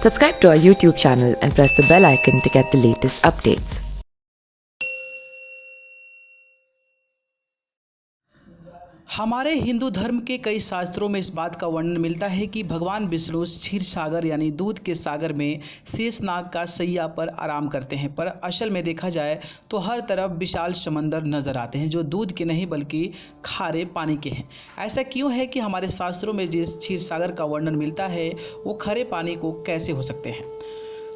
Subscribe to our YouTube channel and press the bell icon to get the latest updates. हमारे हिंदू धर्म के कई शास्त्रों में इस बात का वर्णन मिलता है कि भगवान विष्णु क्षीर सागर यानी दूध के सागर में शेषनाग का सैया पर आराम करते हैं, पर असल में देखा जाए तो हर तरफ विशाल समंदर नजर आते हैं जो दूध के नहीं बल्कि खारे पानी के हैं। ऐसा क्यों है कि हमारे शास्त्रों में जिस क्षीर सागर का वर्णन मिलता है वो खरे पानी को कैसे हो सकते हैं?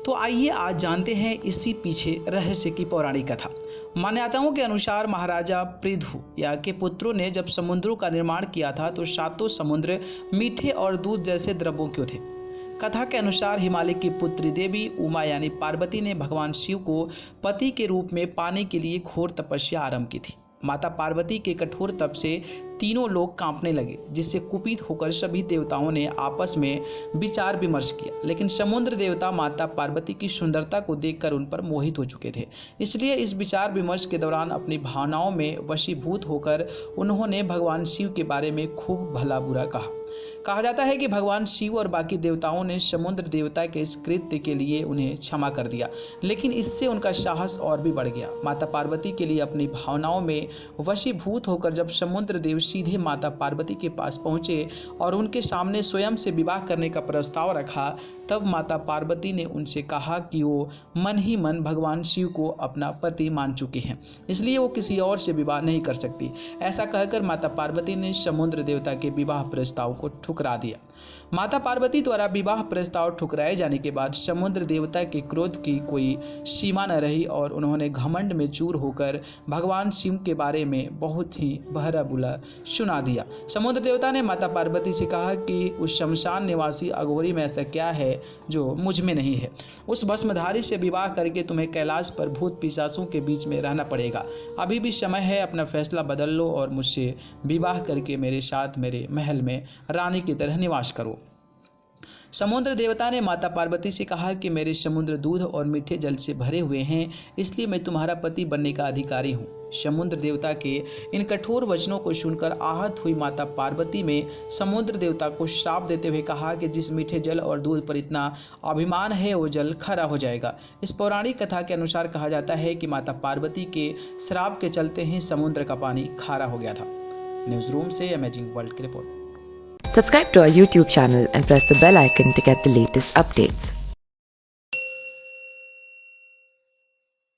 तो आइए आज जानते हैं इसी पीछे रहस्य की पौराणिक कथा। मान्यताओं के अनुसार महाराजा पृथु या के पुत्रों ने जब समुद्रों का निर्माण किया था तो सातों समुद्र मीठे और दूध जैसे द्रवों के थे। कथा के अनुसार हिमालय की पुत्री देवी उमा यानी पार्वती ने भगवान शिव को पति के रूप में पाने के लिए घोर तपस्या आरंभ की थी। माता पार्वती के कठोर तप से तीनों लोग कांपने लगे, जिससे कुपित होकर सभी देवताओं ने आपस में विचार विमर्श किया। लेकिन समुद्र देवता माता पार्वती की सुंदरता को देखकर उन पर मोहित हो चुके थे, इसलिए इस विचार विमर्श के दौरान अपनी भावनाओं में वशीभूत होकर उन्होंने भगवान शिव के बारे में खूब भला बुरा कहा जाता है कि भगवान शिव और बाकी देवताओं ने समुद्र देवता के इस कृत्य के लिए उन्हें क्षमा कर दिया, लेकिन इससे उनका साहस और भी बढ़ गया। माता पार्वती के लिए अपनी भावनाओं में वशीभूत होकर जब समुद्र देव सीधे माता पार्वती के पास पहुंचे और उनके सामने स्वयं से विवाह करने का प्रस्ताव रखा, तब माता पार्वती ने उनसे कहा कि वो मन ही मन भगवान शिव को अपना पति मान चुकी हैं, इसलिए वो किसी और से विवाह नहीं कर सकती। ऐसा कहकर माता पार्वती ने समुद्र देवता के विवाह प्रस्ताव को ठुकरा दिया। माता पार्वती द्वारा विवाह प्रस्ताव ठुकराए जाने के बाद समुद्र देवता के क्रोध की कोई सीमा न रही और उन्होंने घमंड में चूर होकर भगवान शिव के बारे में बहुत ही बहरा बुला सुना दिया। समुद्र देवता ने माता पार्वती से कहा कि उस शमशान निवासी अघोरी में ऐसा क्या है जो मुझ में नहीं है। उस भस्मधारी से विवाह करके तुम्हें कैलाश पर भूत पिशाचों के बीच में रहना पड़ेगा। अभी भी समय है, अपना फैसला बदल लो और मुझसे विवाह करके मेरे साथ मेरे महल में रानी की तरह निवास करो। समुद्र देवता ने माता पार्वती से कहा कि मेरे समुद्र दूध और मीठे जल से भरे हुए हैं, इसलिए मैं तुम्हारा पति बनने का अधिकारी हूँ। समुद्र देवता के इन कठोर वचनों को सुनकर आहत हुई माता पार्वती में समुद्र देवता को श्राप देते हुए कहा कि जिस मीठे जल और दूध पर इतना अभिमान है वो जल खरा हो जाएगा। इस पौराणिक कथा के अनुसार कहा जाता है कि माता पार्वती के श्राप के चलते ही समुद्र का पानी खारा हो गया था। न्यूज़ रूम से अमेजिंग वर्ल्ड की report. Subscribe to our YouTube channel and press the bell icon to get the latest updates.